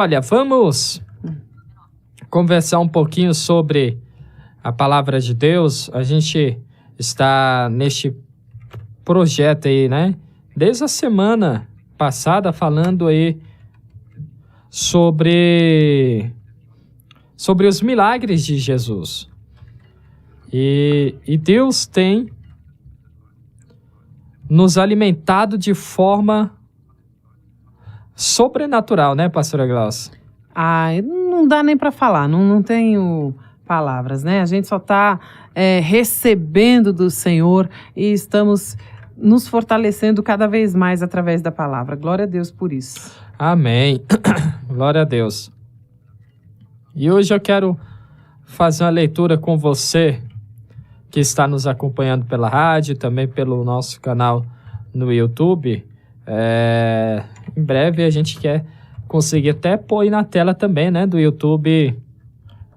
Olha, vamos conversar um pouquinho sobre a palavra de Deus. A gente está neste projeto aí, né? Desde a semana passada falando aí sobre os milagres de Jesus. E Deus tem nos alimentado de forma sobrenatural, né, pastora Glaucia? Não dá nem para falar, não tenho palavras, né? A gente só está recebendo do Senhor e estamos nos fortalecendo cada vez mais através da palavra. Glória a Deus por isso. Amém. Glória a Deus. E hoje eu quero fazer uma leitura com você que está nos acompanhando pela rádio, também pelo nosso canal no YouTube. Em breve a gente quer conseguir até pôr aí na tela também, né, do YouTube,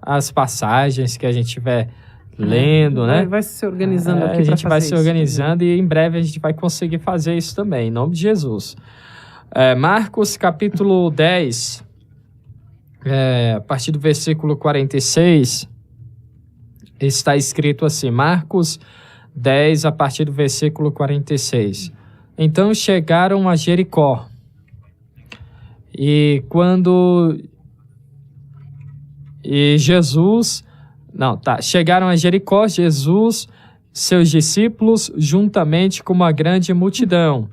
as passagens que a gente estiver lendo, né? Vai se organizando aqui. A gente vai se organizando e em breve a gente vai conseguir fazer isso também, em nome de Jesus. Marcos capítulo 10, a partir do versículo 46, está escrito assim, Marcos 10, a partir do versículo 46. Então chegaram a Jericó, chegaram a Jericó, Jesus, seus discípulos, juntamente com uma grande multidão.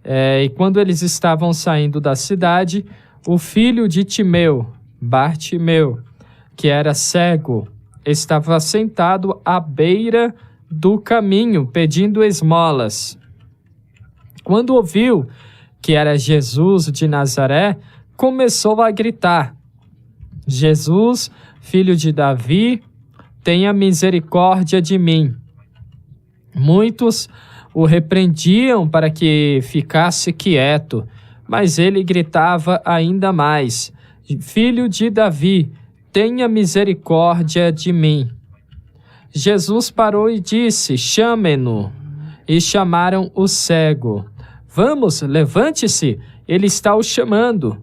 E quando eles estavam saindo da cidade, o filho de Timeu, Bartimeu, que era cego, estava sentado à beira do caminho, pedindo esmolas. Quando ouviu que era Jesus de Nazaré, começou a gritar: Jesus, filho de Davi, tenha misericórdia de mim. Muitos o repreendiam para que ficasse quieto, mas ele gritava ainda mais: Filho de Davi, tenha misericórdia de mim. Jesus parou e disse: Chamem-no. E chamaram o cego. Vamos, levante-se, ele está o chamando.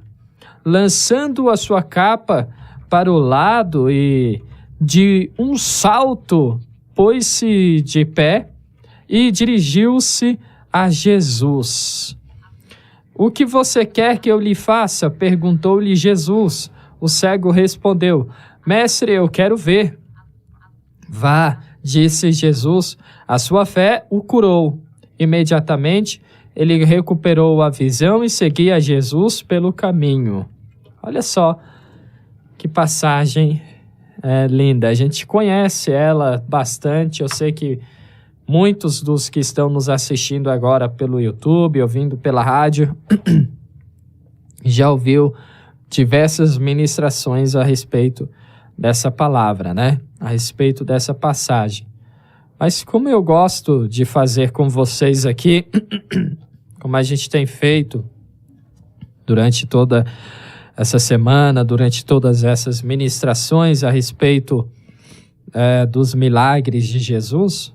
Lançando a sua capa para o lado e, de um salto, pôs-se de pé e dirigiu-se a Jesus. O que você quer que eu lhe faça? Perguntou-lhe Jesus. O cego respondeu: Mestre, eu quero ver. Vá, disse Jesus, a sua fé o curou. Imediatamente, ele recuperou a visão e seguia Jesus pelo caminho. Olha só que passagem linda. A gente conhece ela bastante. Eu sei que muitos dos que estão nos assistindo agora pelo YouTube, ouvindo pela rádio, já ouviu diversas ministrações a respeito dessa palavra, né? A respeito dessa passagem. Mas como eu gosto de fazer com vocês aqui, como a gente tem feito durante toda essa semana, durante todas essas ministrações a respeito dos milagres de Jesus,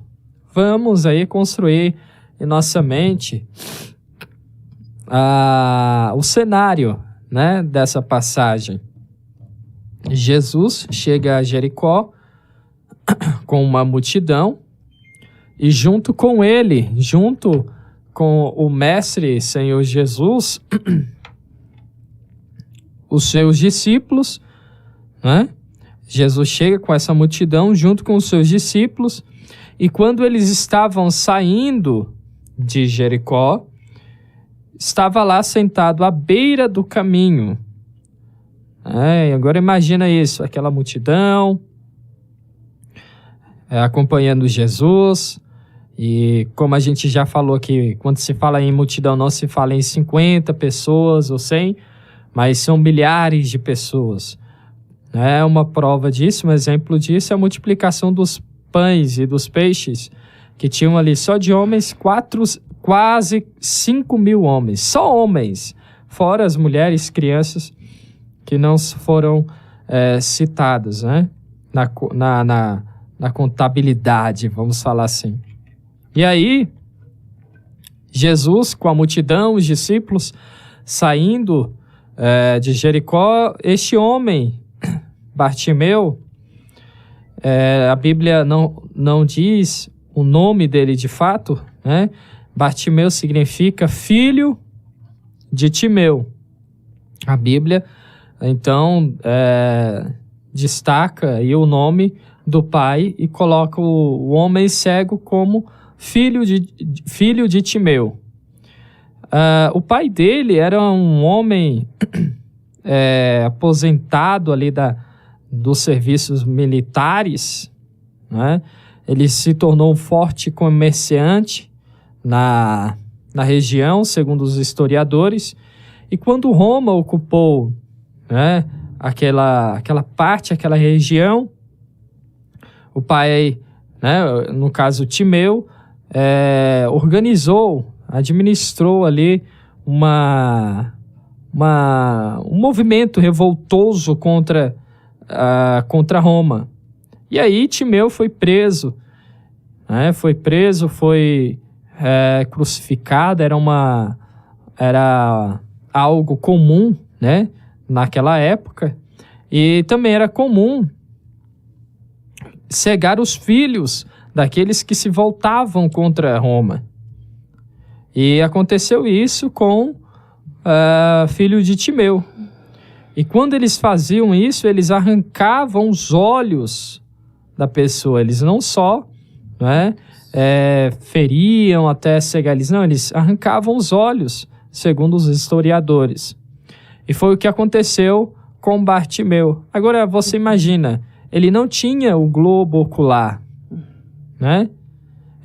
vamos aí construir em nossa mente o cenário, né, dessa passagem. Jesus chega a Jericó com uma multidão e junto com ele, junto com o Mestre Senhor Jesus, os seus discípulos, né? Jesus chega com essa multidão junto com os seus discípulos e quando eles estavam saindo de Jericó, estava lá sentado à beira do caminho. Agora imagina isso, aquela multidão acompanhando Jesus. E como a gente já falou aqui, quando se fala em multidão, não se fala em 50 pessoas ou 100, mas são milhares de pessoas. Uma prova disso, um exemplo disso é a multiplicação dos pães e dos peixes, que tinham ali só de homens quase 5.000 homens, só homens, fora as mulheres, crianças, que não foram citadas, né? na contabilidade, vamos falar assim. E aí, Jesus, com a multidão, os discípulos, saindo de Jericó, este homem, Bartimeu, a Bíblia não diz o nome dele de fato, né? Bartimeu significa filho de Timeu. A Bíblia, então, destaca aí o nome do pai e coloca o homem cego como filho de Timeu. O pai dele era um homem aposentado ali dos serviços militares, né? Ele se tornou um forte comerciante na região, segundo os historiadores, e quando Roma ocupou, né, aquela parte, aquela região, o pai, né, no caso Timeu, administrou ali um movimento revoltoso contra Roma. E aí Timeu foi preso, né? Foi crucificado. Era algo comum, né, naquela época. E também era comum cegar os filhos daqueles que se voltavam contra Roma. E aconteceu isso com filho de Timeu. E quando eles faziam isso, eles arrancavam os olhos da pessoa. Eles não só, né, feriam até cegar eles, não, eles arrancavam os olhos, segundo os historiadores. E foi o que aconteceu com Bartimeu. Agora, você imagina, ele não tinha o globo ocular, né?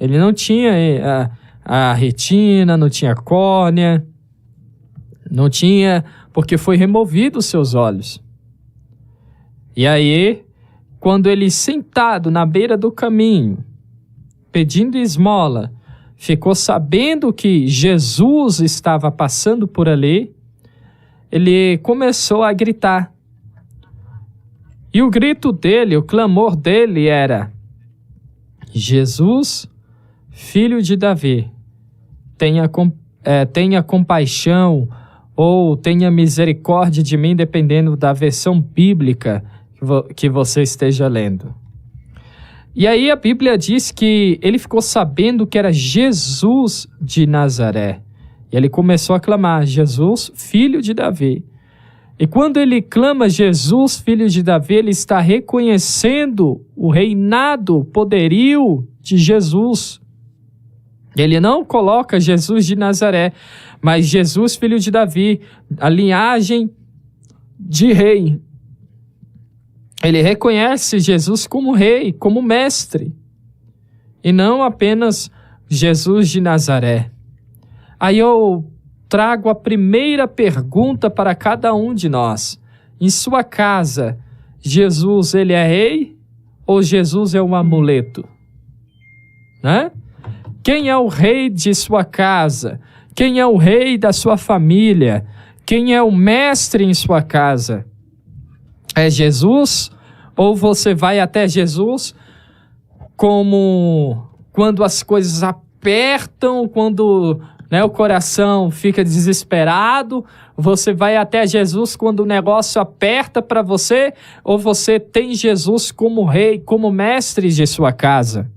Ele não tinha a retina, não tinha a córnea, não tinha, porque foi removido os seus olhos. E aí, quando ele sentado na beira do caminho, pedindo esmola, ficou sabendo que Jesus estava passando por ali, ele começou a gritar. E o grito dele, o clamor dele era: Jesus, filho de Davi, tenha compaixão ou tenha misericórdia de mim, dependendo da versão bíblica que você esteja lendo. E aí a Bíblia diz que ele ficou sabendo que era Jesus de Nazaré. E ele começou a clamar: Jesus, filho de Davi. E quando ele clama Jesus, filho de Davi, ele está reconhecendo o reinado, o poderio de Jesus. Ele não coloca Jesus de Nazaré, mas Jesus, filho de Davi, a linhagem de rei. Ele reconhece Jesus como rei, como mestre, e não apenas Jesus de Nazaré. Aí eu trago a primeira pergunta para cada um de nós. Em sua casa, Jesus, ele é rei ou Jesus é um amuleto? Né? Quem é o rei de sua casa? Quem é o rei da sua família? Quem é o mestre em sua casa? É Jesus? Ou você vai até Jesus como quando as coisas apertam, quando, né, o coração fica desesperado? Você vai até Jesus quando o negócio aperta para você? Ou você tem Jesus como rei, como mestre de sua casa?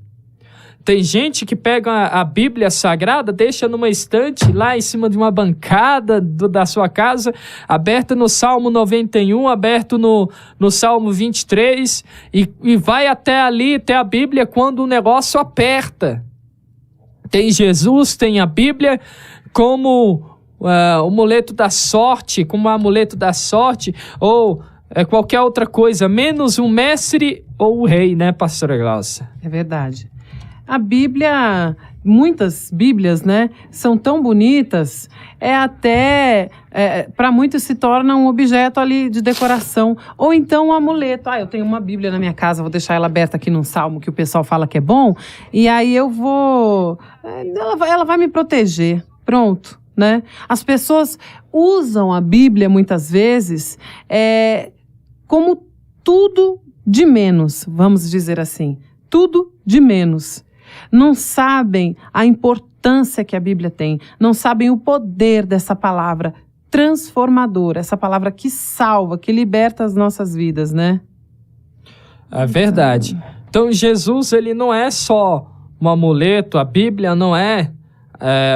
Tem gente que pega a Bíblia Sagrada, deixa numa estante lá em cima de uma bancada da sua casa, aberta no Salmo 91, aberto no Salmo 23, e vai até ali, até a Bíblia, quando o negócio aperta. Tem Jesus, tem a Bíblia como o amuleto da sorte, como o amuleto da sorte, ou qualquer outra coisa, menos um mestre ou o rei, né, pastora Glaucia? É verdade. A Bíblia, muitas Bíblias, né, são tão bonitas, para muitos se torna um objeto ali de decoração, ou então um amuleto. Eu tenho uma Bíblia na minha casa, vou deixar ela aberta aqui num salmo que o pessoal fala que é bom, e aí ela vai me proteger, pronto, né? As pessoas usam a Bíblia muitas vezes como tudo de menos, vamos dizer assim, tudo de menos. Não sabem a importância que a Bíblia tem, não sabem o poder dessa palavra transformador, essa palavra que salva, que liberta as nossas vidas, né? É verdade. Então, Jesus, ele não é só um amuleto, a Bíblia não é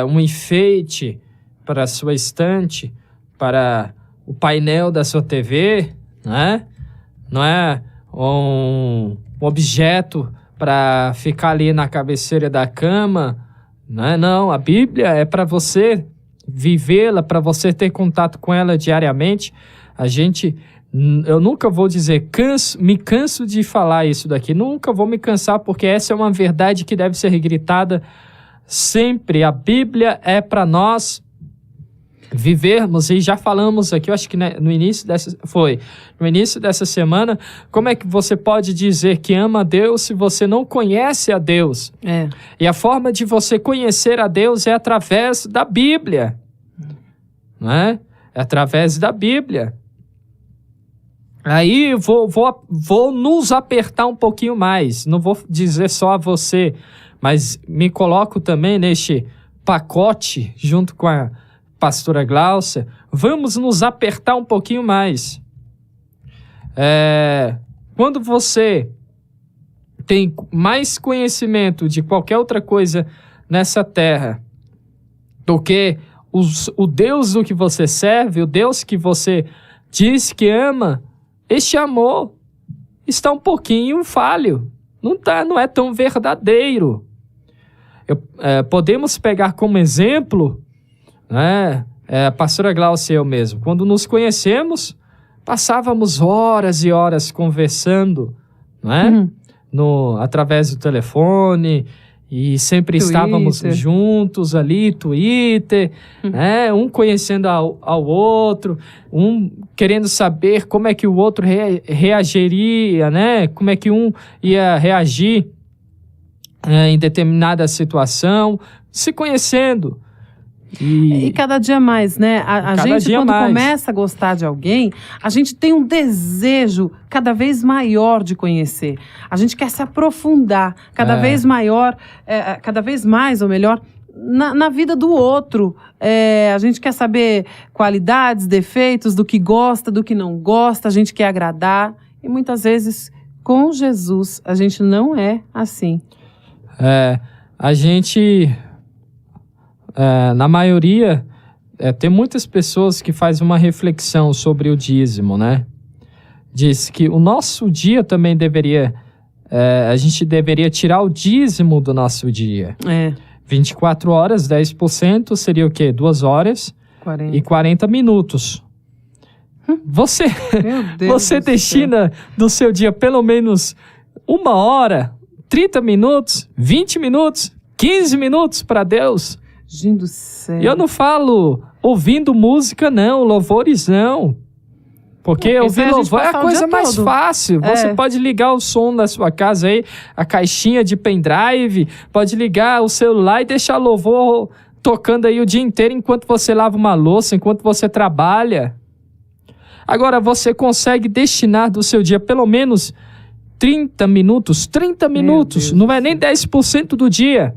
um enfeite para a sua estante, para o painel da sua TV, né? Não é um objeto para ficar ali na cabeceira da cama, não, a Bíblia é para você vivê-la, para você ter contato com ela diariamente. Eu nunca vou dizer, me canso de falar isso daqui, nunca vou me cansar, porque essa é uma verdade que deve ser gritada sempre. A Bíblia é para nós vivermos, e já falamos aqui, eu acho que no início dessa semana, como é que você pode dizer que ama a Deus se você não conhece a Deus? E a forma de você conhecer a Deus é através da Bíblia, não é? É através da Bíblia. Aí vou nos apertar um pouquinho mais, não vou dizer só a você, mas me coloco também neste pacote junto com a pastora Gláucia. Vamos nos apertar um pouquinho mais. Quando você tem mais conhecimento de qualquer outra coisa nessa terra do que o Deus do que você serve, o Deus que você diz que ama, este amor está um pouquinho falho. Não é tão verdadeiro. Podemos pegar como exemplo, né, a pastora Gláucia e eu mesmo. Quando nos conhecemos, passávamos horas e horas conversando, né? Através do telefone, e sempre Twitter. Estávamos juntos ali, Twitter, né? Um conhecendo ao outro, um querendo saber como é que o outro reagiria, né? Como é que um ia reagir em determinada situação, se conhecendo. E cada dia mais, né? A gente, quando começa a gostar de alguém, a gente tem um desejo cada vez maior de conhecer. A gente quer se aprofundar cada vez maior, cada vez mais, ou melhor, na vida do outro. A gente quer saber qualidades, defeitos, do que gosta, do que não gosta, a gente quer agradar. E muitas vezes, com Jesus, a gente não é assim. A gente... na maioria, tem muitas pessoas que fazem uma reflexão sobre o dízimo, né? Diz que o nosso dia também deveria... a gente deveria tirar o dízimo do nosso dia. 24 horas, 10% seria o quê? 2 horas 40. E 40 minutos. Você destina do seu dia pelo menos 1 hora, 30 minutos, 20 minutos, 15 minutos para Deus. Gente do céu. E eu não falo ouvindo música, não, louvores não. Porque ouvir louvor é a coisa mais fácil. Você pode ligar o som da sua casa aí, a caixinha de pendrive, pode ligar o celular e deixar louvor tocando aí o dia inteiro enquanto você lava uma louça, enquanto você trabalha. Agora, você consegue destinar do seu dia pelo menos 30 minutos, não é nem 10% do dia.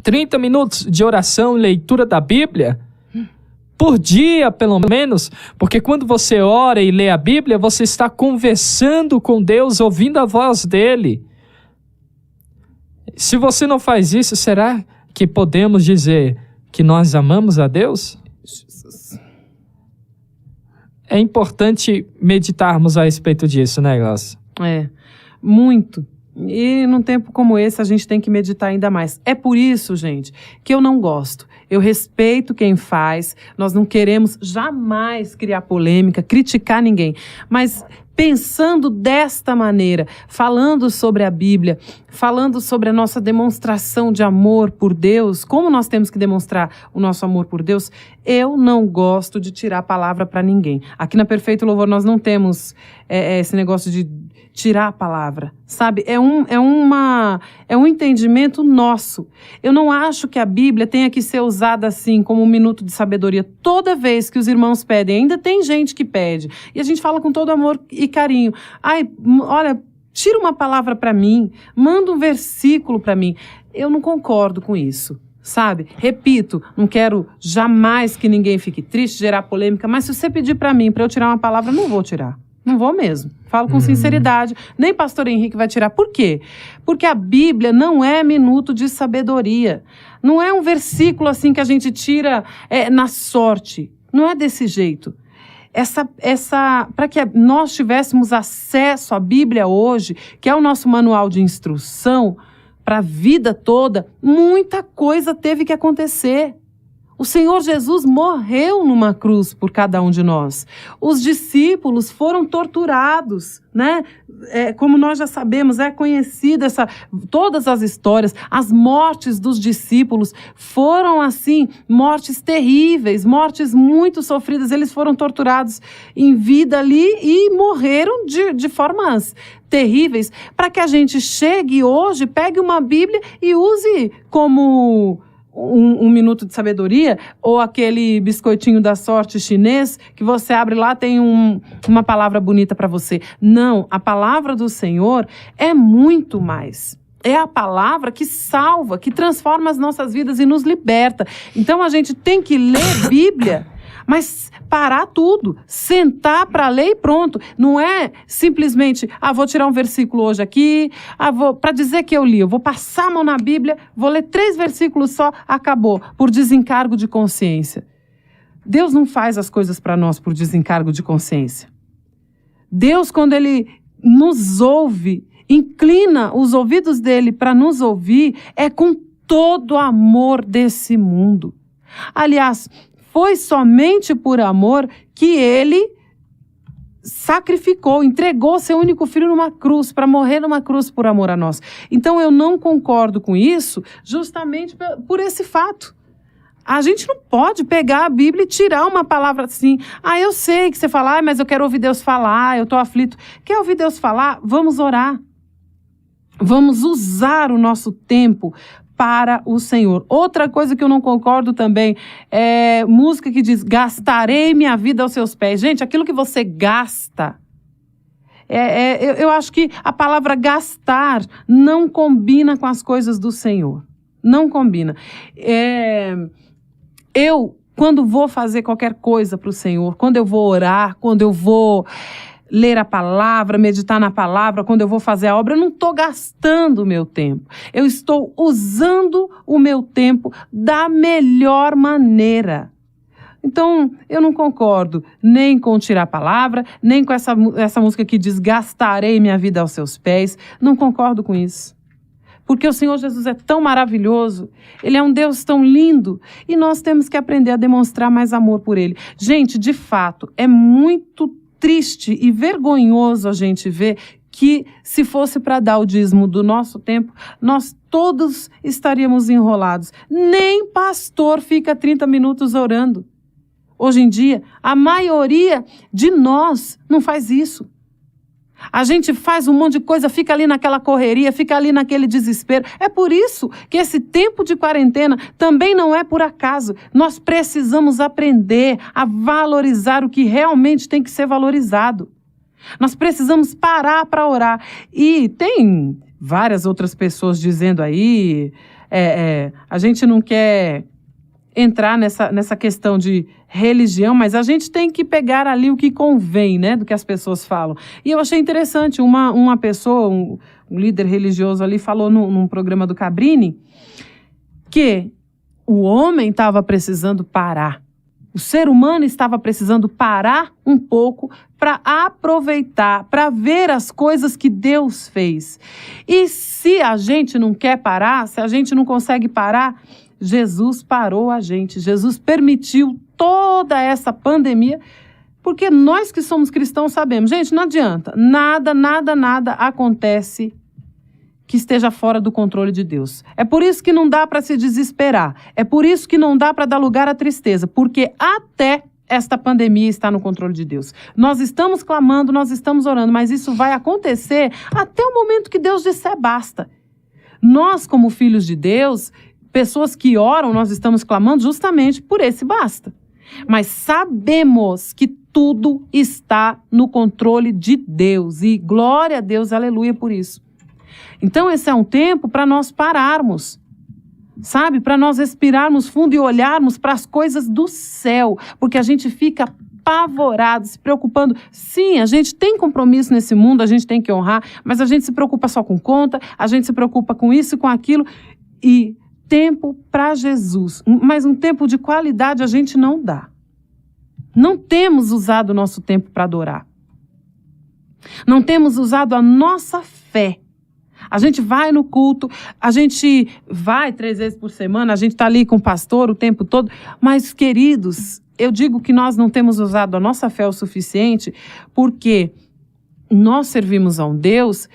30 minutos de oração, leitura da Bíblia, por dia pelo menos, porque quando você ora e lê a Bíblia, você está conversando com Deus, ouvindo a voz dele. Se você não faz isso, será que podemos dizer que nós amamos a Deus? É importante meditarmos a respeito disso, né, Glaucia? Muito. E num tempo como esse, a gente tem que meditar ainda mais. É por isso, gente, que eu não gosto. Eu respeito quem faz, nós não queremos jamais criar polêmica, criticar ninguém. Mas pensando desta maneira, falando sobre a Bíblia, falando sobre a nossa demonstração de amor por Deus, como nós temos que demonstrar o nosso amor por Deus, eu não gosto de tirar a palavra para ninguém. Aqui na Perfeito Louvor nós não temos esse negócio de tirar a palavra, sabe? É um entendimento nosso. Eu não acho que a Bíblia tenha que ser usada assim, como um minuto de sabedoria. Toda vez que os irmãos pedem, ainda tem gente que pede, e a gente fala com todo amor e carinho. Olha, tira uma palavra para mim, manda um versículo para mim. Eu não concordo com isso, sabe? Repito, não quero jamais que ninguém fique triste, gerar polêmica, mas se você pedir para mim, para eu tirar uma palavra, eu não vou tirar. Não vou mesmo. Falo com sinceridade. Nem pastor Henrique vai tirar. Por quê? Porque a Bíblia não é minuto de sabedoria. Não é um versículo assim que a gente tira na sorte. Não é desse jeito. Para que nós tivéssemos acesso à Bíblia hoje, que é o nosso manual de instrução para a vida toda, muita coisa teve que acontecer. O Senhor Jesus morreu numa cruz por cada um de nós. Os discípulos foram torturados, né? Como nós já sabemos, é conhecida todas as histórias. As mortes dos discípulos foram, assim, mortes terríveis, mortes muito sofridas. Eles foram torturados em vida ali e morreram de formas terríveis. Para que a gente chegue hoje, pegue uma Bíblia e use como um minuto de sabedoria, ou aquele biscoitinho da sorte chinês, que você abre lá, tem uma palavra bonita para você. Não, a palavra do Senhor é muito mais. É a palavra que salva, que transforma as nossas vidas e nos liberta. Então a gente tem que ler Bíblia, mas parar tudo, sentar para ler e pronto. Não é simplesmente, vou tirar um versículo hoje aqui, para dizer que eu li, eu vou passar a mão na Bíblia, vou ler 3 versículos só, acabou, por desencargo de consciência. Deus não faz as coisas para nós por desencargo de consciência. Deus, quando Ele nos ouve, inclina os ouvidos dele para nos ouvir, é com todo o amor desse mundo. Aliás, foi somente por amor que ele sacrificou, entregou seu único filho numa cruz, para morrer numa cruz por amor a nós. Então eu não concordo com isso, justamente por esse fato. A gente não pode pegar a Bíblia e tirar uma palavra assim. Eu sei que você fala, mas eu quero ouvir Deus falar, eu estou aflito. Quer ouvir Deus falar? Vamos orar. Vamos usar o nosso tempo para o Senhor. Outra coisa que eu não concordo também é música que diz, gastarei minha vida aos seus pés. Gente, aquilo que você gasta, eu acho que a palavra gastar não combina com as coisas do Senhor. Não combina. Quando vou fazer qualquer coisa para o Senhor, quando eu vou orar, quando eu vou ler a palavra, meditar na palavra, quando eu vou fazer a obra, eu não estou gastando o meu tempo. Eu estou usando o meu tempo da melhor maneira. Então, eu não concordo nem com tirar a palavra, nem com essa música que diz, gastarei minha vida aos seus pés. Não concordo com isso. Porque o Senhor Jesus é tão maravilhoso, Ele é um Deus tão lindo, e nós temos que aprender a demonstrar mais amor por Ele. Gente, de fato, é muito triste e vergonhoso a gente ver que, se fosse para dar o dízimo do nosso tempo, nós todos estaríamos enrolados. Nem pastor fica 30 minutos orando. Hoje em dia, a maioria de nós não faz isso. A gente faz um monte de coisa, fica ali naquela correria, fica ali naquele desespero. É por isso que esse tempo de quarentena também não é por acaso. Nós precisamos aprender a valorizar o que realmente tem que ser valorizado. Nós precisamos parar para orar. E tem várias outras pessoas dizendo aí, a gente não quer entrar nessa questão de religião, mas a gente tem que pegar ali o que convém, né, do que as pessoas falam. E eu achei interessante, uma pessoa, um líder religioso ali, falou num programa do Cabrini, que o homem estava precisando parar. O ser humano estava precisando parar um pouco para aproveitar, para ver as coisas que Deus fez. E se a gente não quer parar, se a gente não consegue parar, Jesus parou a gente, Jesus permitiu toda essa pandemia, porque nós que somos cristãos sabemos, gente, não adianta, nada acontece que esteja fora do controle de Deus. É por isso que não dá para se desesperar, é por isso que não dá para dar lugar à tristeza, porque até esta pandemia está no controle de Deus. Nós estamos clamando, nós estamos orando, mas isso vai acontecer até o momento que Deus disser basta. Nós, como filhos de Deus, pessoas que oram, nós estamos clamando justamente por esse basta. Mas sabemos que tudo está no controle de Deus. E glória a Deus, aleluia por isso. Então esse é um tempo para nós pararmos. sabe? Para nós respirarmos fundo e olharmos para as coisas do céu, porque a gente fica apavorado, se preocupando. Sim, a gente tem compromisso nesse mundo, a gente tem que honrar, mas a gente se preocupa só com conta, a gente se preocupa com isso e com aquilo, e tempo para Jesus, mas um tempo de qualidade a gente não dá. Não temos usado o nosso tempo para adorar. Não temos usado a nossa fé. A gente vai no culto, a gente vai 3 vezes por semana, a gente está ali com o pastor o tempo todo, mas, queridos, eu digo que nós não temos usado a nossa fé o suficiente porque nós servimos a um Deus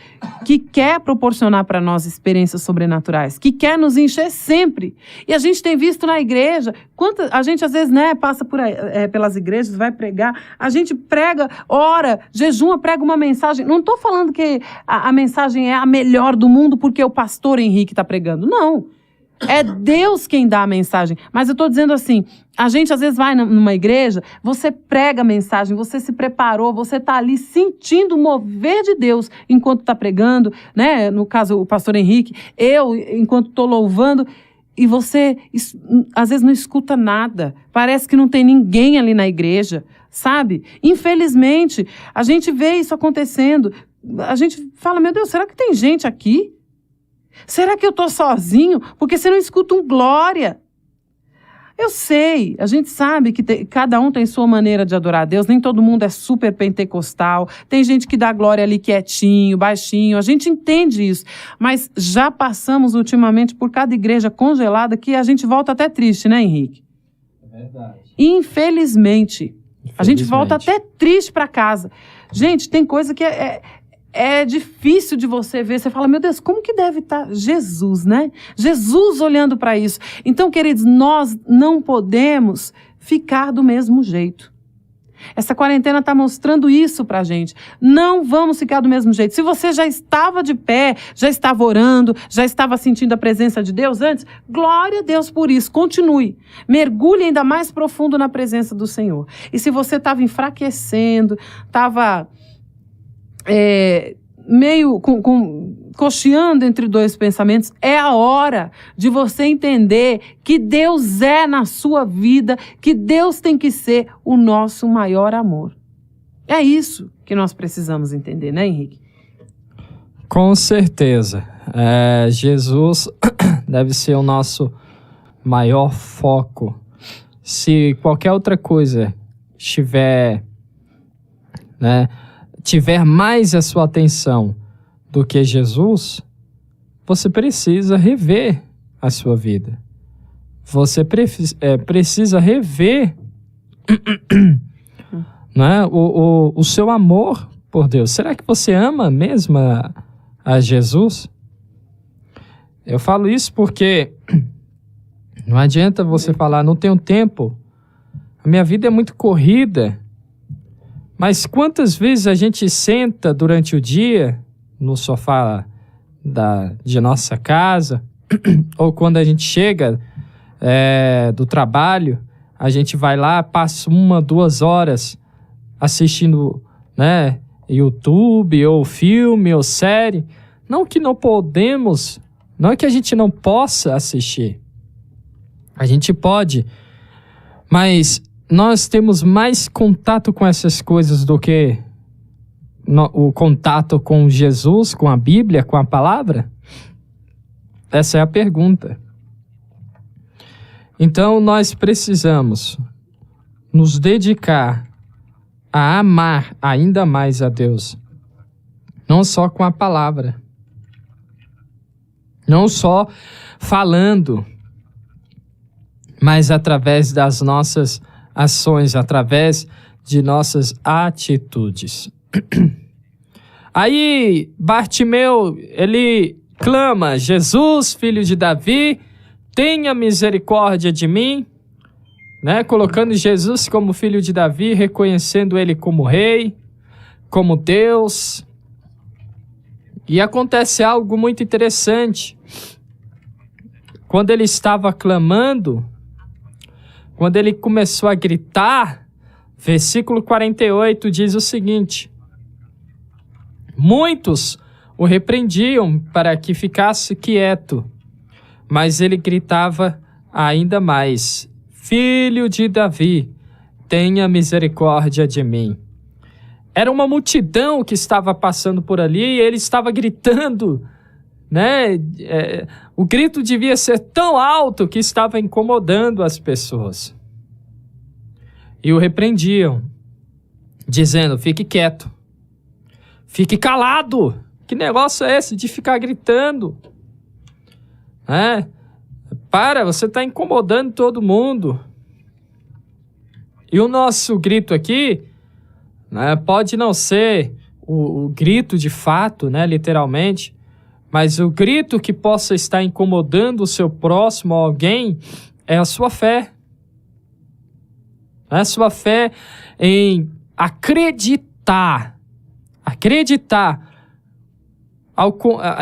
que quer proporcionar para nós experiências sobrenaturais, que quer nos encher sempre. E a gente tem visto na igreja, a gente às vezes passa pelas igrejas, vai pregar, a gente prega, ora, jejuma, prega uma mensagem. Não estou falando que a mensagem é a melhor do mundo porque o pastor Henrique está pregando. Não. É Deus quem dá a mensagem. Mas eu estou dizendo assim, a gente às vezes vai numa igreja, você prega a mensagem, você se preparou, você está ali sentindo o mover de Deus enquanto está pregando, né? No caso, o pastor Henrique, eu, enquanto estou louvando, e você às vezes não escuta nada. Parece que não tem ninguém ali na igreja, sabe? Infelizmente, a gente vê isso acontecendo. A gente fala, meu Deus, será que tem gente aqui? Será que eu estou sozinho? Porque você não escuta um glória. Eu sei, a gente sabe que cada um tem sua maneira de adorar a Deus, nem todo mundo é super pentecostal, tem gente que dá glória ali quietinho, baixinho, a gente entende isso, mas já passamos ultimamente por cada igreja congelada que a gente volta até triste, né, Henrique? É verdade. Infelizmente. A gente volta até triste para casa. Gente, tem coisa que é difícil de você ver. Você fala, meu Deus, como que deve estar Jesus, né? Jesus olhando para isso. Então, queridos, nós não podemos ficar do mesmo jeito. Essa quarentena está mostrando isso para a gente. Não vamos ficar do mesmo jeito. Se você já estava de pé, já estava orando, já estava sentindo a presença de Deus antes, glória a Deus por isso. Continue. Mergulhe ainda mais profundo na presença do Senhor. E se você estava enfraquecendo, estava meio cocheando entre dois pensamentos, é a hora de você entender que Deus é na sua vida, que Deus tem que ser o nosso maior amor. É isso que nós precisamos entender, né, Henrique? Com certeza. Jesus deve ser o nosso maior foco. Se qualquer outra coisa tiver mais a sua atenção do que Jesus, você precisa rever a sua vida. Você precisa rever né, o seu amor por Deus. Será que você ama mesmo a Jesus? Eu falo isso porque não adianta você falar, não tenho tempo, a minha vida é muito corrida. Mas quantas vezes a gente senta durante o dia no sofá de nossa casa, ou quando a gente chega do trabalho, a gente vai lá, passa 1, 2 horas assistindo YouTube, ou filme, ou série. Não que não podemos, não é que a gente não possa assistir. A gente pode, mas nós temos mais contato com essas coisas do que o contato com Jesus, com a Bíblia, com a palavra? Essa é a pergunta. Então, nós precisamos nos dedicar a amar ainda mais a Deus. Não só com a palavra. Não só falando, mas através das nossas ações, através de nossas atitudes. Aí Bartimeu, ele clama, Jesus, filho de Davi, tenha misericórdia de mim, colocando Jesus como filho de Davi, reconhecendo ele como rei, como Deus. E acontece algo muito interessante. Quando ele estava clamando, quando ele começou a gritar, versículo 48 diz o seguinte: muitos o repreendiam para que ficasse quieto, mas ele gritava ainda mais: Filho de Davi, tenha misericórdia de mim. Era uma multidão que estava passando por ali e ele estava gritando, né? O grito devia ser tão alto que estava incomodando as pessoas. E o repreendiam, dizendo: fique quieto, fique calado. Que negócio é esse de ficar gritando? Para, você está incomodando todo mundo. E o nosso grito aqui, né, pode não ser o grito de fato, né, literalmente, mas o grito que possa estar incomodando o seu próximo, alguém, é a sua fé. É a sua fé em acreditar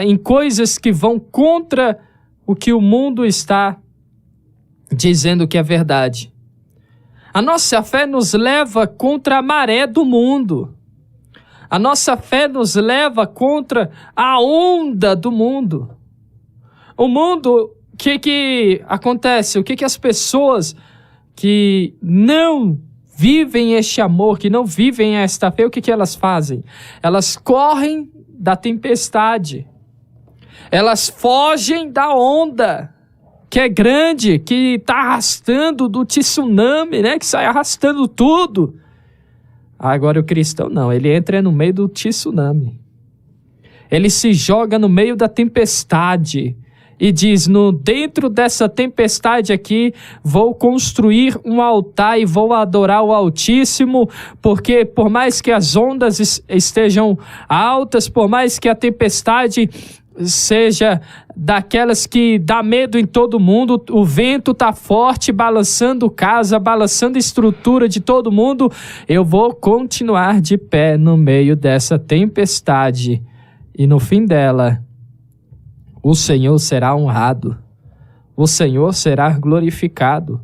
em coisas que vão contra o que o mundo está dizendo que é verdade. A nossa fé nos leva contra a maré do mundo. A nossa fé nos leva contra a onda do mundo. O mundo, o que acontece? O que as pessoas que não vivem este amor, que não vivem esta fé, o que elas fazem? Elas correm da tempestade. Elas fogem da onda, que é grande, que está arrastando do tsunami, né? Que sai arrastando tudo. Agora o cristão não, ele entra no meio do tsunami. Ele se joga no meio da tempestade e diz: dentro dessa tempestade aqui, vou construir um altar e vou adorar o Altíssimo, porque por mais que as ondas estejam altas, por mais que a tempestade seja daquelas que dá medo em todo mundo, o vento tá forte, balançando casa, balançando estrutura de todo mundo, eu vou continuar de pé no meio dessa tempestade, e no fim dela, o Senhor será honrado, o Senhor será glorificado.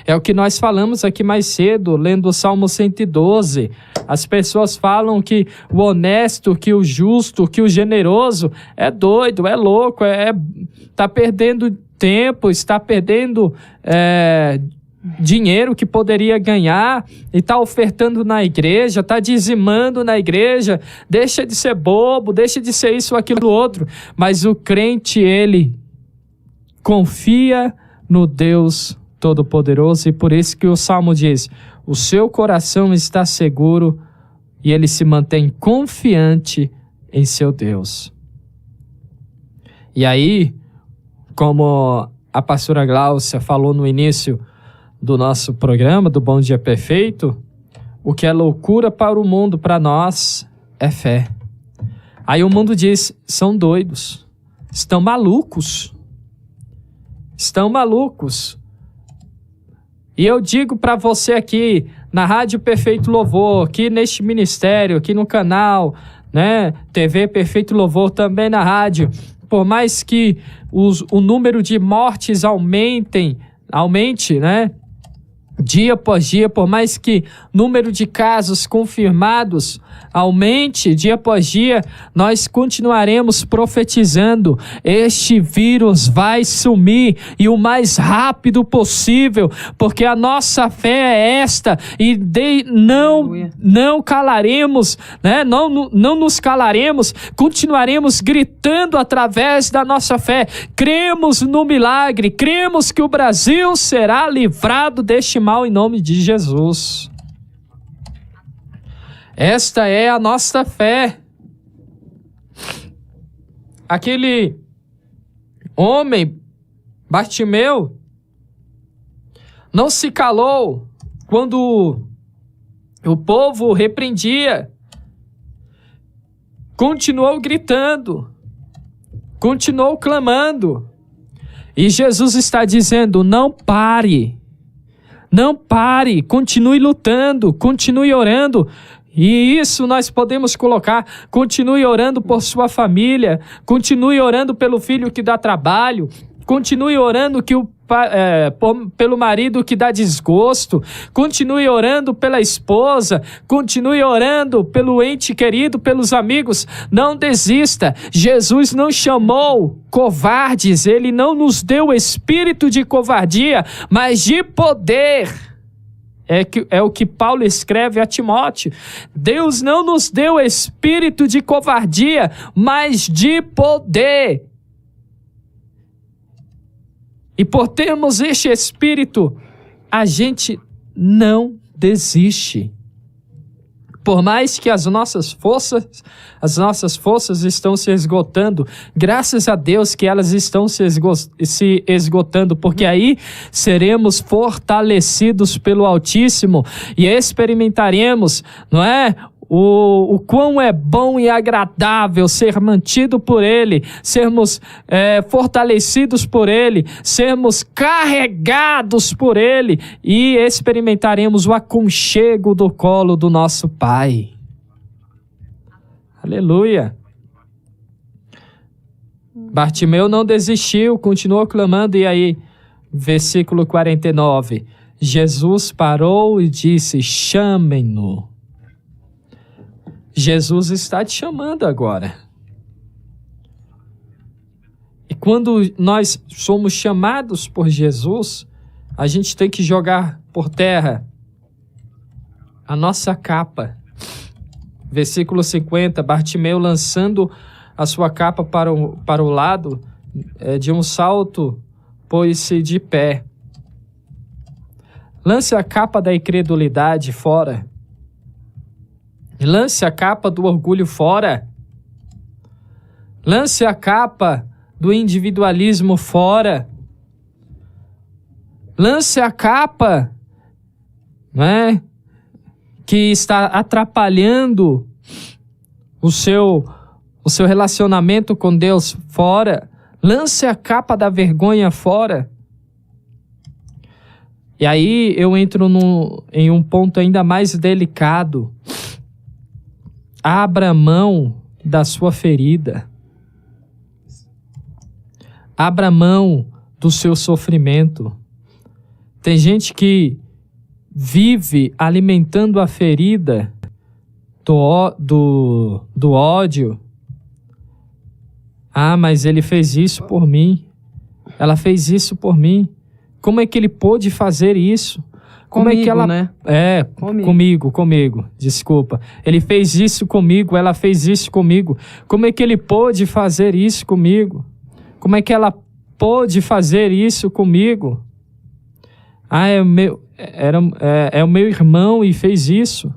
É o que nós falamos aqui mais cedo, lendo o Salmo 112. As pessoas falam que o honesto, que o justo, que o generoso é doido, é louco, está perdendo tempo, está perdendo dinheiro que poderia ganhar e está ofertando na igreja, está dizimando na igreja. Deixa de ser bobo, deixa de ser isso, aquilo, outro. Mas o crente, ele confia no Deus Todo-Poderoso, e por isso que o Salmo diz: o seu coração está seguro e ele se mantém confiante em seu Deus. E aí, como a pastora Gláucia falou no início do nosso programa, do Bom Dia Perfeito, o que é loucura para o mundo, para nós, é fé. Aí o mundo diz: são doidos, estão malucos. E eu digo para você aqui, na Rádio Perfeito Louvor, aqui neste ministério, aqui no canal, né, TV Perfeito Louvor, também na rádio, por mais que o número de mortes aumente, né, dia após dia, por mais que o número de casos confirmados aumente dia após dia, nós continuaremos profetizando: este vírus vai sumir, e o mais rápido possível, porque a nossa fé é esta, e não calaremos, né? Não nos calaremos, continuaremos gritando através da nossa fé. Cremos no milagre, cremos que o Brasil será livrado deste mal em nome de Jesus. Esta é a nossa fé. Aquele homem, Bartimeu, não se calou quando o povo repreendia. Continuou gritando, continuou clamando. E Jesus está dizendo: não pare, continue lutando, continue orando. E isso nós podemos colocar: continue orando por sua família, continue orando pelo filho que dá trabalho, continue orando que pelo marido que dá desgosto, continue orando pela esposa, continue orando pelo ente querido, pelos amigos. Não desista. Jesus não chamou covardes, ele não nos deu espírito de covardia, mas de poder. É o que Paulo escreve a Timóteo. Deus não nos deu espírito de covardia, mas de poder. E por termos este espírito, a gente não desiste. Por mais que as nossas forças estão se esgotando, graças a Deus que elas estão se esgotando, porque aí seremos fortalecidos pelo Altíssimo e experimentaremos, não é? O quão é bom e agradável ser mantido por Ele, sermos fortalecidos por Ele, sermos carregados por Ele e experimentaremos o aconchego do colo do nosso Pai. Aleluia! Bartimeu não desistiu, continuou clamando, e aí, versículo 49, Jesus parou e disse: chamem-no. Jesus está te chamando agora. E quando nós somos chamados por Jesus, a gente tem que jogar por terra a nossa capa. Versículo 50, Bartimeu, lançando a sua capa para o lado, de um salto, pôs-se de pé. Lance a capa da incredulidade fora. Lance a capa do orgulho fora. Lance a capa do individualismo fora. Lance a capa, né, que está atrapalhando o seu relacionamento com Deus fora. Lance a capa da vergonha fora. E aí eu entro em um ponto ainda mais delicado. Abra mão da sua ferida. Abra mão do seu sofrimento. Tem gente que vive alimentando a ferida do ódio. Ah, mas ele fez isso por mim. Ela fez isso por mim. Como é que ele pôde fazer isso? Como comigo, é que ela... né? Comigo, desculpa. Ele fez isso comigo, ela fez isso comigo. Como é que ele pôde fazer isso comigo? Como é que ela pôde fazer isso comigo? Ah, é o meu irmão e fez isso.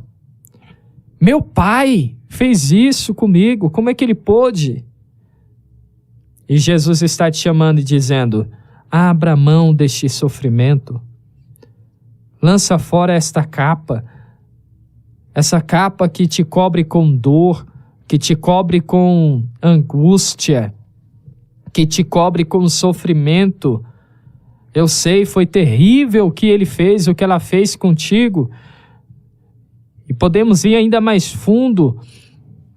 Meu pai fez isso comigo. Como é que ele pôde? E Jesus está te chamando e dizendo: abra mão deste sofrimento. Lança fora esta capa. Essa capa que te cobre com dor, que te cobre com angústia, que te cobre com sofrimento. Eu sei, foi terrível o que ele fez, o que ela fez contigo. E podemos ir ainda mais fundo,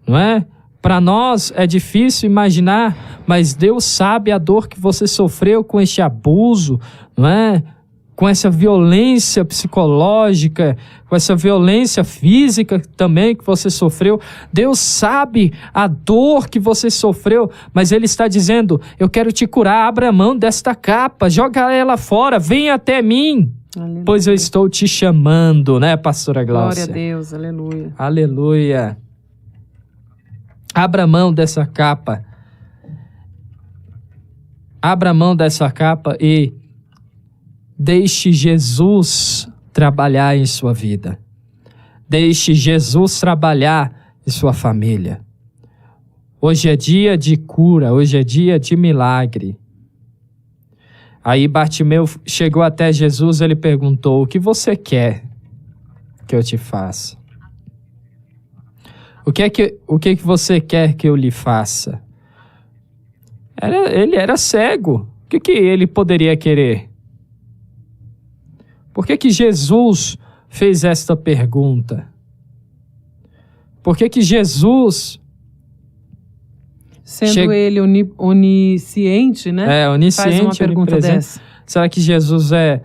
não é? Para nós é difícil imaginar, mas Deus sabe a dor que você sofreu com este abuso, não é? Com essa violência psicológica, com essa violência física também que você sofreu. Deus sabe a dor que você sofreu, mas Ele está dizendo: eu quero te curar, abra mão desta capa, joga ela fora, vem até mim, aleluia, pois eu estou te chamando, né, pastora Glaucia? Glória a Deus, aleluia. Aleluia. Abra mão dessa capa. Abra mão dessa capa e deixe Jesus trabalhar em sua vida. Deixe Jesus trabalhar em sua família. Hoje é dia de cura, hoje é dia de milagre. Aí Bartimeu chegou até Jesus, ele perguntou: o que você quer que eu te faça? O que que você quer que eu lhe faça? Ele era cego. O que ele poderia querer? Por que Jesus fez esta pergunta? Por que Jesus... Sendo ele onisciente, né? Onisciente, faz uma pergunta dessa. Será que Jesus é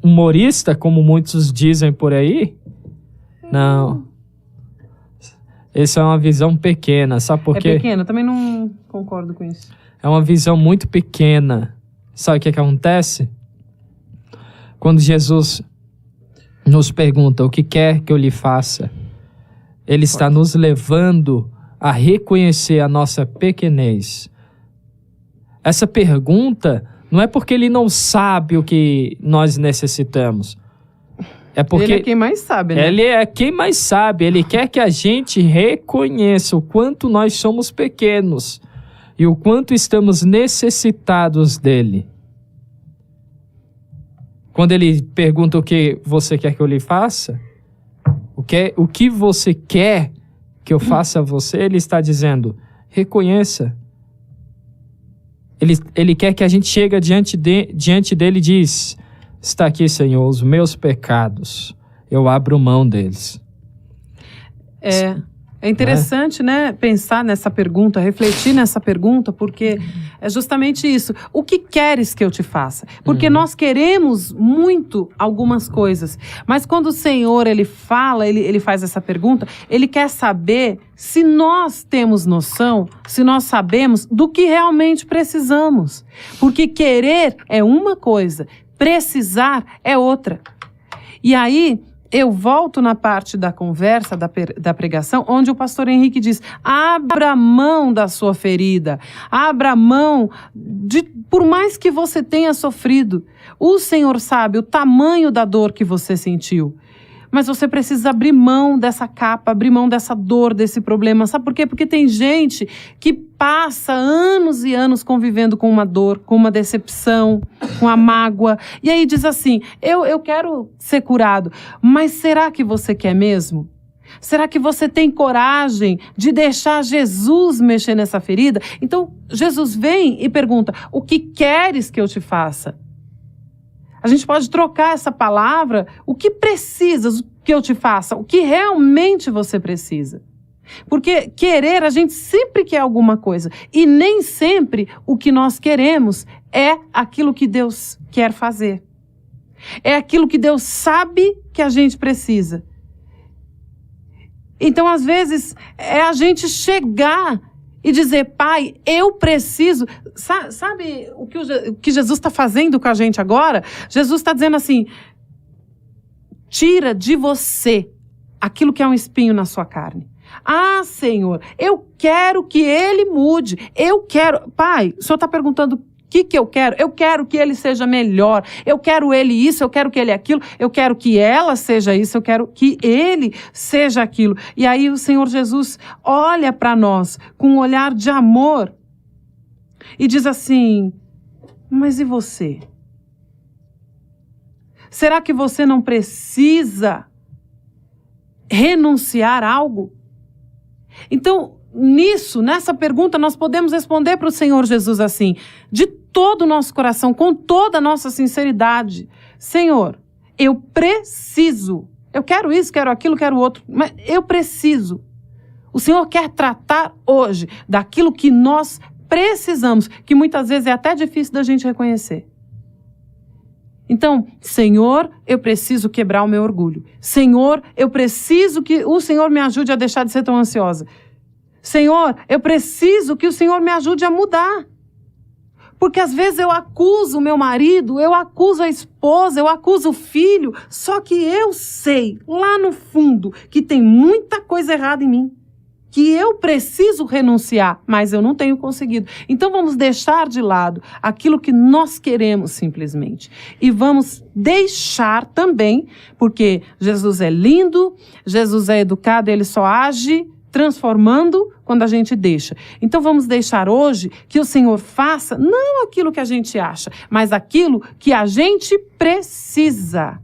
humorista, como muitos dizem por aí? Não. Essa é uma visão pequena, sabe por quê? É pequena, eu também não concordo com isso. É uma visão muito pequena. Sabe o que acontece? Quando Jesus nos pergunta o que quer que eu lhe faça, Ele está nos levando a reconhecer a nossa pequenez. Essa pergunta não é porque Ele não sabe o que nós necessitamos. É porque Ele é quem mais sabe, né? Ele é quem mais sabe. Ele quer que a gente reconheça o quanto nós somos pequenos e o quanto estamos necessitados dele. Quando ele pergunta o que você quer que eu lhe faça, o que você quer que eu faça a você, ele está dizendo, reconheça. Ele quer que a gente chegue diante dele e diz, está aqui, Senhor, os meus pecados, eu abro mão deles. É interessante, né, pensar nessa pergunta, refletir nessa pergunta, porque é justamente isso. O que queres que eu te faça? Porque nós queremos muito algumas coisas, mas quando o Senhor, Ele fala, ele faz essa pergunta, Ele quer saber se nós temos noção, se nós sabemos do que realmente precisamos. Porque querer é uma coisa, precisar é outra. E aí, eu volto na parte da conversa, da pregação, onde o pastor Henrique diz, abra mão da sua ferida, abra mão, por mais que você tenha sofrido, o Senhor sabe o tamanho da dor que você sentiu. Mas você precisa abrir mão dessa capa, abrir mão dessa dor, desse problema. Sabe por quê? Porque tem gente que passa anos e anos convivendo com uma dor, com uma decepção, com a mágoa. E aí diz assim, eu quero ser curado, mas será que você quer mesmo? Será que você tem coragem de deixar Jesus mexer nessa ferida? Então, Jesus vem e pergunta, o que queres que eu te faça? A gente pode trocar essa palavra, o que precisas que eu te faça, o que realmente você precisa. Porque querer, a gente sempre quer alguma coisa. E nem sempre o que nós queremos é aquilo que Deus quer fazer. É aquilo que Deus sabe que a gente precisa. Então, às vezes, é a gente chegar e dizer, Pai, eu preciso... Sabe o que Jesus está fazendo com a gente agora? Jesus está dizendo assim, tira de você aquilo que é um espinho na sua carne. Ah, Senhor, eu quero que ele mude. Eu quero... Pai, o Senhor está perguntando o que eu quero? Eu quero que ele seja melhor. Eu quero ele isso, eu quero que ele aquilo. Eu quero que ela seja isso, eu quero que ele seja aquilo. E aí o Senhor Jesus olha para nós com um olhar de amor e diz assim, mas e você? Será que você não precisa renunciar a algo? Então, nessa pergunta, nós podemos responder para o Senhor Jesus assim, de todo o nosso coração, com toda a nossa sinceridade. Senhor, eu preciso. Eu quero isso, quero aquilo, quero outro, mas eu preciso. O Senhor quer tratar hoje daquilo que nós precisamos, que muitas vezes é até difícil da gente reconhecer. Então, Senhor, eu preciso quebrar o meu orgulho. Senhor, eu preciso que o Senhor me ajude a deixar de ser tão ansiosa. Senhor, eu preciso que o Senhor me ajude a mudar. Porque às vezes eu acuso o meu marido, eu acuso a esposa, eu acuso o filho, só que eu sei, lá no fundo, que tem muita coisa errada em mim, que eu preciso renunciar, mas eu não tenho conseguido. Então vamos deixar de lado aquilo que nós queremos simplesmente. E vamos deixar também, porque Jesus é lindo, Jesus é educado, ele só age transformando quando a gente deixa. Então vamos deixar hoje que o Senhor faça não aquilo que a gente acha, mas aquilo que a gente precisa.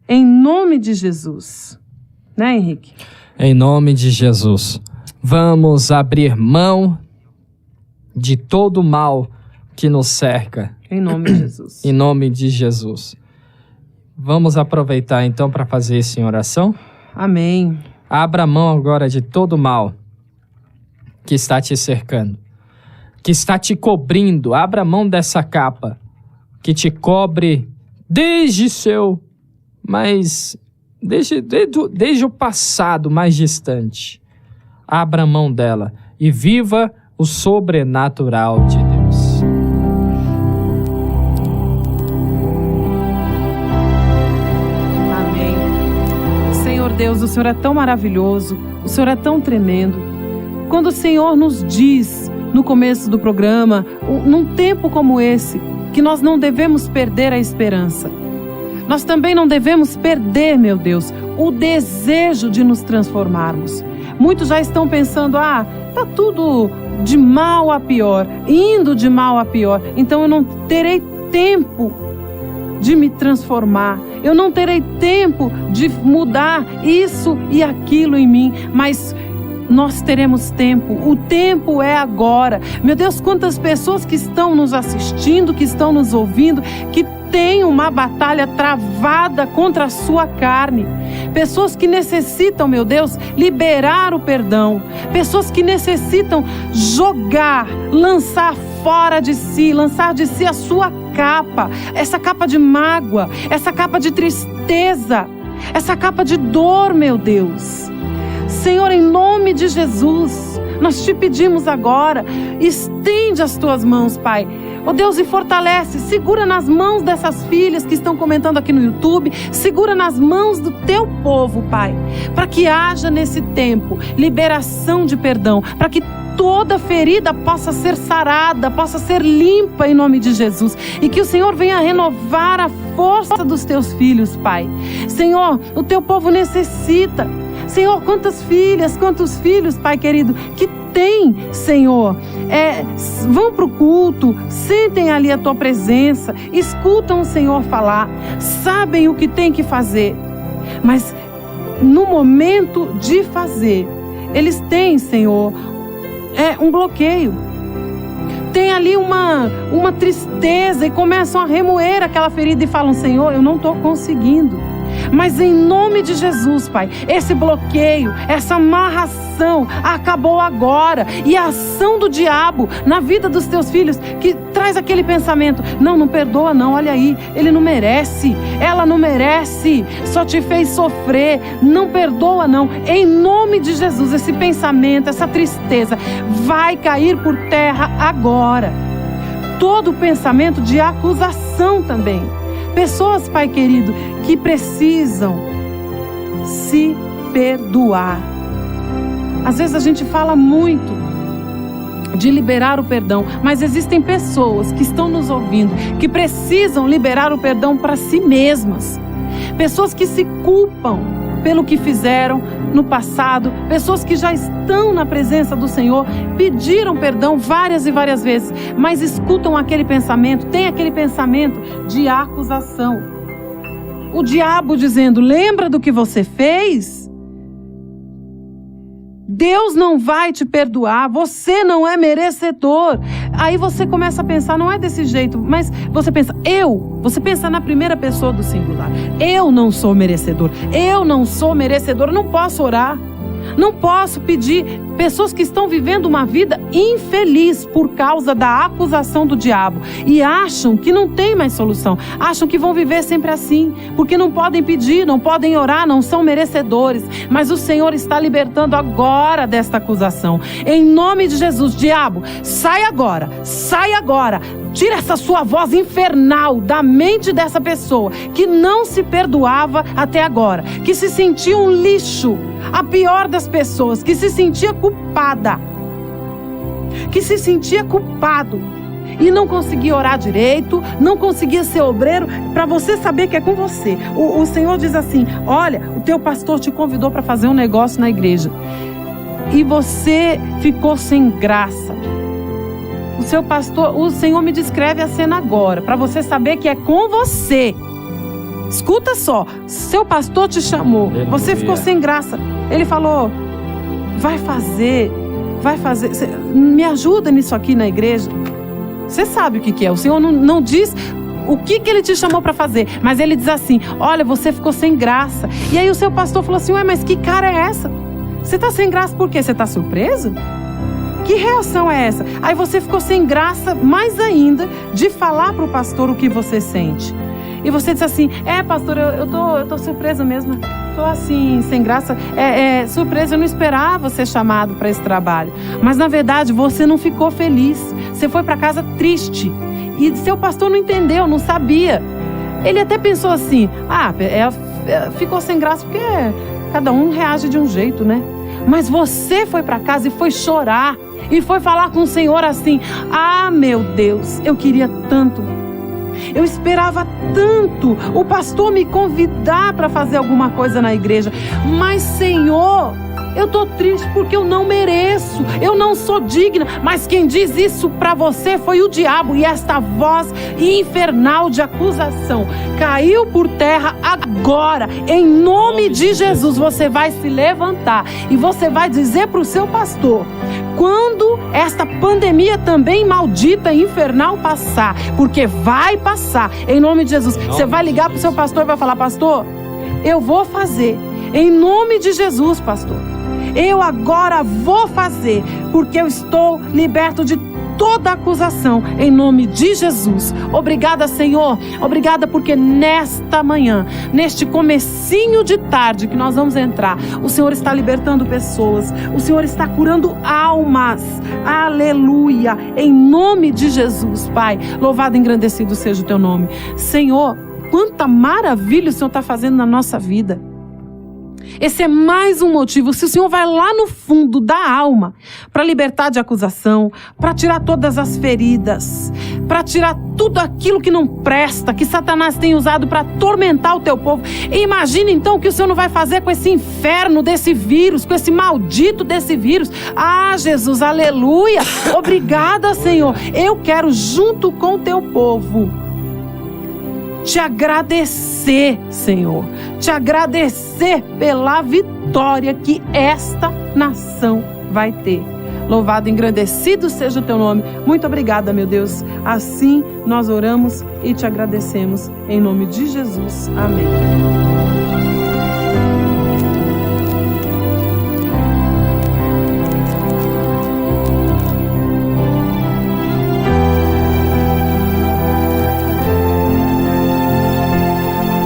Em nome de Jesus. Né, Henrique? Em nome de Jesus. Vamos abrir mão de todo o mal que nos cerca. Em nome de Jesus. Em nome de Jesus. Vamos aproveitar então para fazer isso em oração? Amém. Abra mão agora de todo o mal que está te cercando. que está te cobrindo. Abra mão dessa capa que te cobre desde o passado mais distante. Abra mão dela e viva o sobrenatural de Deus. Amém. Senhor Deus, o Senhor é tão maravilhoso, o Senhor é tão tremendo. Quando o Senhor nos diz no começo do programa, num tempo como esse, que nós não devemos perder a esperança. Nós também não devemos perder, meu Deus, o desejo de nos transformarmos. Muitos já estão pensando, tá tudo de mal a pior, indo de mal a pior, então eu não terei tempo de me transformar, eu não terei tempo de mudar isso e aquilo em mim, mas nós teremos tempo, o tempo é agora. Meu Deus, quantas pessoas que estão nos assistindo, que estão nos ouvindo, que têm uma batalha travada contra a sua carne. Pessoas que necessitam, meu Deus, liberar o perdão. Pessoas que necessitam jogar, lançar fora de si, lançar de si a sua capa. Essa capa de mágoa, essa capa de tristeza, essa capa de dor, meu Deus. Senhor, em nome de Jesus, nós te pedimos agora, estende as tuas mãos, Pai. Ó Deus, e fortalece, segura nas mãos dessas filhas que estão comentando aqui no YouTube, segura nas mãos do teu povo, Pai, para que haja nesse tempo liberação de perdão, para que toda ferida possa ser sarada, possa ser limpa em nome de Jesus, e que o Senhor venha renovar a força dos teus filhos, Pai. Senhor, o teu povo necessita. Senhor, quantas filhas, quantos filhos, Pai querido, que tem, Senhor, vão para o culto, sentem ali a tua presença, escutam o Senhor falar, sabem o que tem que fazer, mas no momento de fazer, eles têm, Senhor, um bloqueio. Tem ali uma tristeza e começam a remoer aquela ferida e falam, Senhor, eu não estou conseguindo. Mas em nome de Jesus, Pai, esse bloqueio, essa amarração acabou agora. E a ação do diabo na vida dos teus filhos, que traz aquele pensamento, não perdoa não, olha aí, ele não merece, ela não merece, só te fez sofrer, não perdoa não. Em nome de Jesus, esse pensamento, essa tristeza vai cair por terra agora. Todo pensamento de acusação também. Pessoas, Pai querido, que precisam se perdoar. Às vezes a gente fala muito de liberar o perdão, mas existem pessoas que estão nos ouvindo que precisam liberar o perdão para si mesmas. Pessoas que se culpam pelo que fizeram no passado, pessoas que já estão na presença do Senhor, pediram perdão várias e várias vezes, mas escutam aquele pensamento, tem aquele pensamento de acusação. O diabo dizendo, lembra do que você fez? Deus não vai te perdoar, você não é merecedor. Aí você começa a pensar, não é desse jeito, mas você pensa, você pensa na primeira pessoa do singular. Eu não sou merecedor, eu não posso orar, não posso pedir. Pessoas que estão vivendo uma vida infeliz por causa da acusação do diabo e acham que não tem mais solução, acham que vão viver sempre assim, porque não podem pedir, não podem orar, não são merecedores. Mas o Senhor está libertando agora desta acusação. Em nome de Jesus, diabo, sai agora, tira essa sua voz infernal da mente dessa pessoa que não se perdoava até agora, que se sentia um lixo, a pior das pessoas, que se sentia culpada, que se sentia culpado e não conseguia orar direito, não conseguia ser obreiro, para você saber que é com você. O Senhor diz assim, olha, o teu pastor te convidou para fazer um negócio na igreja e você ficou sem graça. O seu pastor, o Senhor me descreve a cena agora, para você saber que é com você. Escuta só, seu pastor te chamou, você ficou sem graça. Ele falou, vai fazer, me ajuda nisso aqui na igreja. Você sabe o que é, o Senhor não diz o que ele te chamou para fazer, mas ele diz assim, olha, você ficou sem graça. E aí o seu pastor falou assim, ué, mas que cara é essa? Você está sem graça por quê? Você está surpreso? Que reação é essa? Aí você ficou sem graça mais ainda de falar para o pastor o que você sente. E você disse assim, pastor, eu tô surpresa mesmo. Tô assim, sem graça. Surpresa, eu não esperava ser chamado para esse trabalho. Mas na verdade, você não ficou feliz. Você foi para casa triste. E seu pastor não entendeu, não sabia. Ele até pensou assim, ficou sem graça porque cada um reage de um jeito, né? Mas você foi para casa e foi chorar. E foi falar com o Senhor assim, meu Deus, eu queria tanto. Eu esperava tanto o pastor me convidar para fazer alguma coisa na igreja. Mas, Senhor, eu estou triste porque eu não mereço. Eu não sou digna. Mas quem diz isso para você foi o diabo. E esta voz infernal de acusação caiu por terra agora. Em nome de Jesus, você vai se levantar e você vai dizer para o seu pastor: quando esta pandemia também maldita e infernal passar, porque vai passar, em nome de Jesus, você vai ligar para o seu pastor e vai falar: pastor, eu vou fazer, em nome de Jesus, pastor. Eu agora vou fazer, porque eu estou liberto de toda acusação, em nome de Jesus. Obrigada, Senhor. Obrigada porque nesta manhã, neste comecinho de tarde que nós vamos entrar, o Senhor está libertando pessoas. O Senhor está curando almas. Aleluia. Em nome de Jesus, Pai. Louvado e engrandecido seja o teu nome. Senhor, quanta maravilha o Senhor está fazendo na nossa vida. Esse é mais um motivo. Se o Senhor vai lá no fundo da alma para libertar de acusação, para tirar todas as feridas, para tirar tudo aquilo que não presta, que Satanás tem usado para atormentar o teu povo, imagine então o que o Senhor não vai fazer com esse inferno desse vírus, com esse maldito desse vírus. Jesus, aleluia. Obrigada, Senhor. Eu quero, junto com o teu povo, te agradecer, Senhor. Te agradecer pela vitória que esta nação vai ter. Louvado e engrandecido seja o teu nome. Muito obrigada, meu Deus. Assim nós oramos e te agradecemos. Em nome de Jesus. Amém.